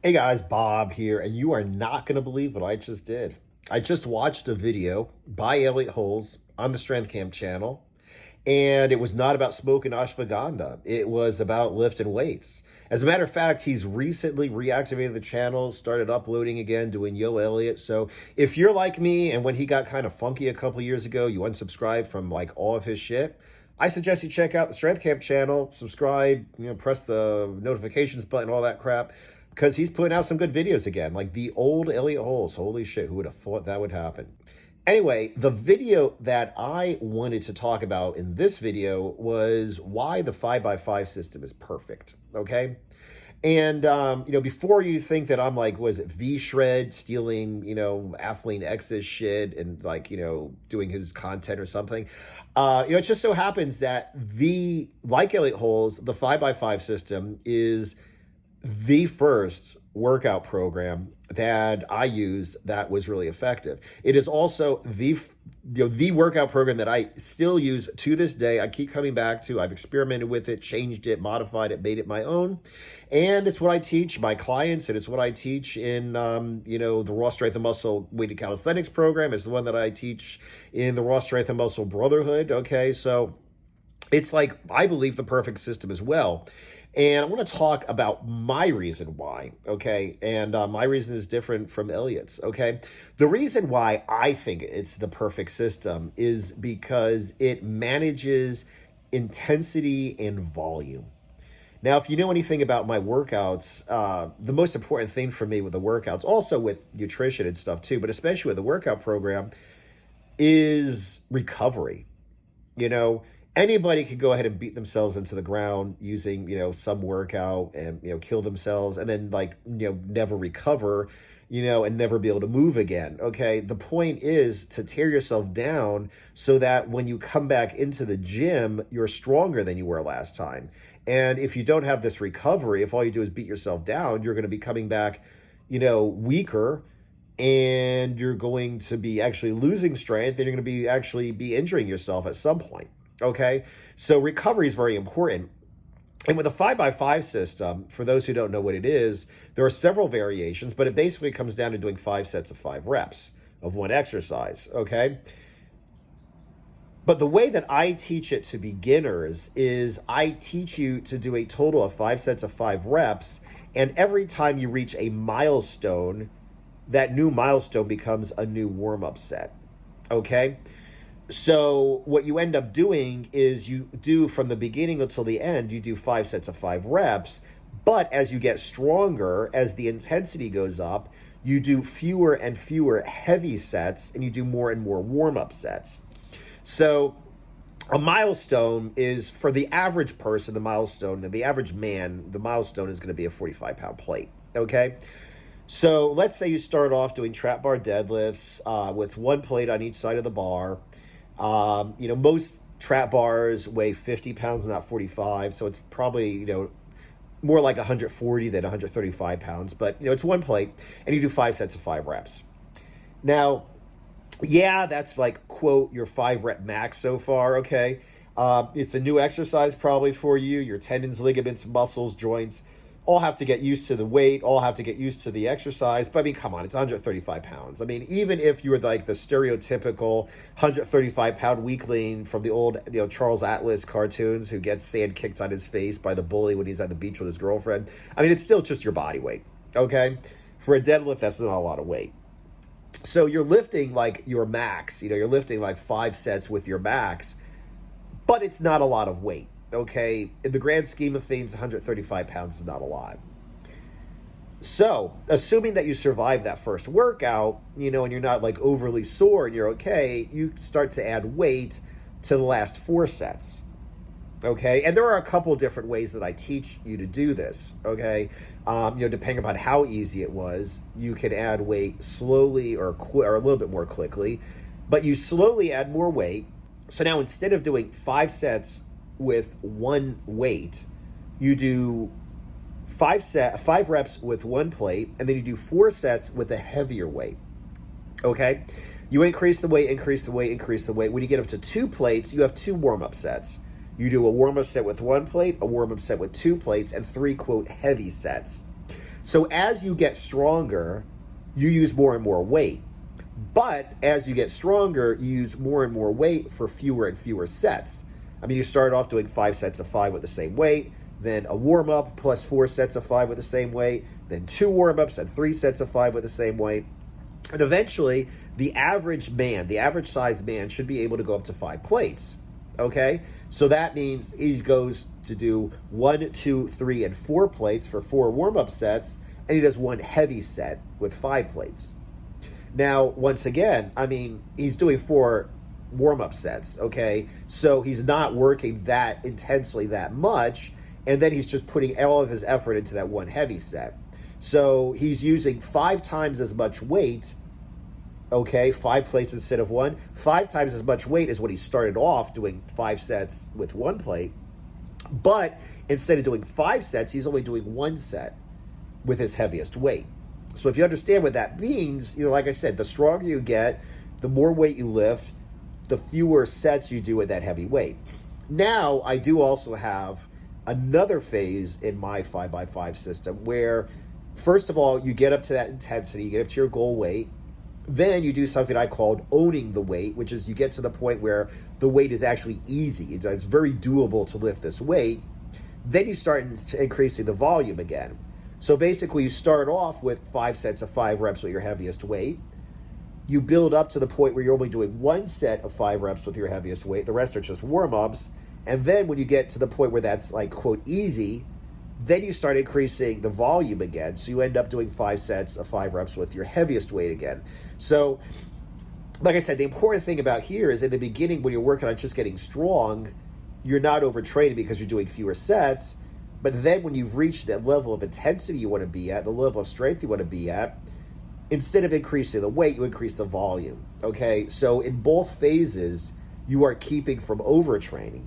Hey guys, Bob here, and you are not going to believe what I just did. I just watched a video by Elliot Holes on the Strength Camp channel, and it was not about smoking ashwagandha. It was about lifting weights. As a matter of fact, he's recently reactivated the channel, started uploading again, doing Yo Elliot. So if you're like me, and when he got kind of funky a couple years ago, you unsubscribed from like all of his shit, I suggest you check out the Strength Camp channel, subscribe, press the notifications button, all that crap, because he's putting out some good videos again, like the old Elliot Holes. Holy shit, who would have thought that would happen? Anyway, the video that I wanted to talk about in this video was why the 5x5 system is perfect, okay? And, before you think that I'm like, was it V-Shred stealing, Athlean X's shit and like, doing his content or something, it just so happens that like Elliot Holes, the 5x5 system is the first workout program that I use that was really effective. It is also the workout program that I still use to this day. I keep coming back to. I've experimented with it, changed it, modified it, made it my own, and it's what I teach my clients, and it's what I teach in the Raw Strength and Muscle Weighted Calisthenics program. It's the one that I teach in the Raw Strength and Muscle Brotherhood. Okay, so it's like, I believe, the perfect system as well. And I want to talk about my reason why, okay? And my reason is different from Elliot's, okay? The reason why I think it's the perfect system is because it manages intensity and volume. Now, if you know anything about my workouts, the most important thing for me with the workouts, also with nutrition and stuff too, but especially with the workout program, is recovery. Anybody could go ahead and beat themselves into the ground using, some workout and, kill themselves and then never recover, and never be able to move again. Okay. The point is to tear yourself down so that when you come back into the gym, you're stronger than you were last time. And if you don't have this recovery, if all you do is beat yourself down, you're going to be coming back, weaker, and you're going to be actually losing strength, and you're going to be actually be injuring yourself at some point. Okay, so recovery is very important. And with a 5x5 system, for those who don't know what it is, there are several variations, but it basically comes down to doing 5 sets of 5 reps of one exercise, okay? But the way that I teach it to beginners is I teach you to do a total of 5 sets of 5 reps, and every time you reach a milestone, that new milestone becomes a new warm-up set, okay? So what you end up doing is you do from the beginning until the end, you do 5 sets of 5 reps. But as you get stronger, as the intensity goes up, you do fewer and fewer heavy sets and you do more and more warm-up sets. So a milestone is, for the average person, the average man, the milestone is going to be a 45-pound plate, okay? So let's say you start off doing trap bar deadlifts with one plate on each side of the bar. Most trap bars weigh 50 pounds, not 45. So it's probably, more like 140 than 135 pounds. But, it's one plate and you do 5 sets of 5 reps. Now, yeah, that's like, quote, your 5 rep max so far. Okay. It's a new exercise probably for you. Your tendons, ligaments, muscles, joints all have to get used to the weight, all have to get used to the exercise. But I mean, come on, it's 135 pounds. I mean, even if you were like the stereotypical 135-pound weakling from the old, Charles Atlas cartoons who gets sand kicked on his face by the bully when he's at the beach with his girlfriend, I mean, it's still just your body weight, okay? For a deadlift, that's not a lot of weight. So you're lifting like your max, you're lifting like 5 sets with your max, but it's not a lot of weight. Okay, in the grand scheme of things, 135 pounds is not a lot. So, assuming that you survive that first workout, and you're not like overly sore and you're okay, you start to add weight to the last 4 sets. Okay, and there are a couple different ways that I teach you to do this. Okay, depending upon how easy it was, you can add weight slowly or a little bit more quickly, but you slowly add more weight. So now instead of doing 5 sets with one weight, you do 5 reps with one plate, and then you do 4 sets with a heavier weight. Okay, you increase the weight. When you get up to 2 plates, you have 2 warm-up sets. You do a warm-up set with one plate, a warm-up set with 2 plates, and 3, quote, heavy sets. So as you get stronger, you use more and more weight. But as you get stronger, you use more and more weight for fewer and fewer sets. I mean, you start off doing 5 sets of 5 with the same weight, then a warm-up plus 4 sets of 5 with the same weight, then 2 warm-ups and 3 sets of 5 with the same weight. And eventually, the average man, the average sized man, should be able to go up to 5 plates. Okay? So that means he goes to do 1, 2, 3, and 4 plates for 4 warm-up sets, and he does 1 heavy set with 5 plates. Now, once again, I mean, he's doing 4 warm-up sets, okay? So he's not working that intensely that much, and then he's just putting all of his effort into that 1 heavy set. So he's using 5 times as much weight, okay? 5 plates instead of 1. 5 times as much weight as when he started off doing 5 sets with 1 plate. But instead of doing 5 sets, he's only doing 1 set with his heaviest weight. So if you understand what that means, you know, like I said, the stronger you get, the more weight you lift, the fewer sets you do with that heavy weight. Now, I do also have another phase in my 5x5 system where, first of all, you get up to that intensity, you get up to your goal weight. Then you do something I called owning the weight, which is you get to the point where the weight is actually easy. It's very doable to lift this weight. Then you start increasing the volume again. So basically, you start off with 5 sets of 5 reps with your heaviest weight. You build up to the point where you're only doing 1 set of 5 reps with your heaviest weight. The rest are just warm-ups. And then when you get to the point where that's like, quote, easy, then you start increasing the volume again. So you end up doing 5 sets of 5 reps with your heaviest weight again. So, like I said, the important thing about here is in the beginning when you're working on just getting strong, you're not overtraining because you're doing fewer sets. But then when you've reached that level of intensity you want to be at, the level of strength you want to be at, instead of increasing the weight, you increase the volume, okay? So in both phases, you are keeping from overtraining,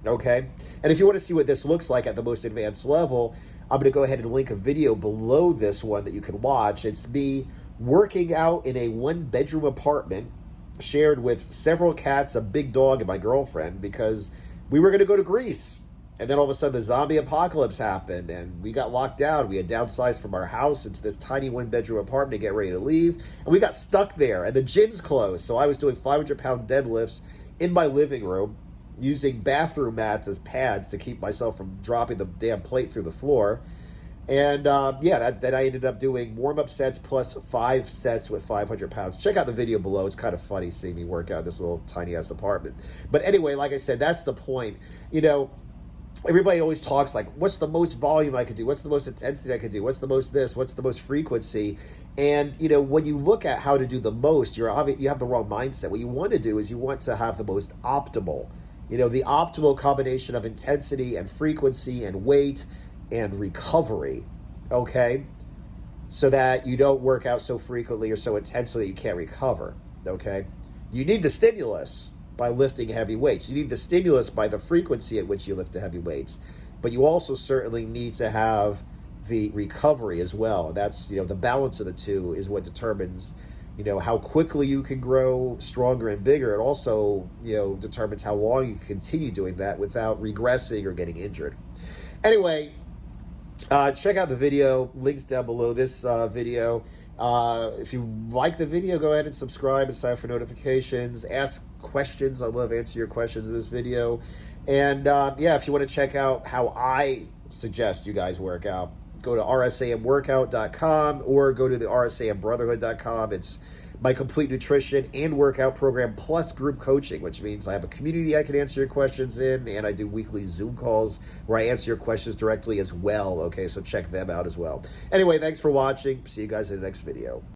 okay? And if you want to see what this looks like at the most advanced level, I'm going to go ahead and link a video below this one that you can watch. It's me working out in a 1-bedroom apartment shared with several cats, a big dog, and my girlfriend because we were going to go to Greece. And then all of a sudden the zombie apocalypse happened and we got locked down. We had downsized from our house into this tiny 1-bedroom apartment to get ready to leave. And we got stuck there and the gym's closed. So I was doing 500-pound deadlifts in my living room using bathroom mats as pads to keep myself from dropping the damn plate through the floor. And then I ended up doing warm-up sets plus 5 sets with 500 pounds. Check out the video below. It's kind of funny seeing me work out in this little tiny-ass apartment. But anyway, like I said, that's the point. You know, everybody always talks like, what's the most volume I could do? What's the most intensity I could do? What's the most this? What's the most frequency? And, you know, when you look at how to do the most, you have the wrong mindset. What you want to do is you want to have the most optimal, you know, the optimal combination of intensity and frequency and weight and recovery, okay? So that you don't work out so frequently or so intensely that you can't recover, okay? You need the stimulus by lifting heavy weights. You need the stimulus by the frequency at which you lift the heavy weights. But you also certainly need to have the recovery as well. That's, you know, the balance of the two is what determines, you know, how quickly you can grow stronger and bigger. It also, you know, determines how long you can continue doing that without regressing or getting injured. Anyway, check out the video. Links down below this video. If you like the video, go ahead and subscribe and sign up for notifications. Ask questions. I love answering your questions in this video. And if you want to check out how I suggest you guys work out, go to rsamworkout.com or go to the rsambrotherhood.com. It's my complete nutrition and workout program plus group coaching, which means I have a community I can answer your questions in, and I do weekly Zoom calls where I answer your questions directly as well. Okay, so check them out as well. Anyway, thanks for watching. See you guys in the next video.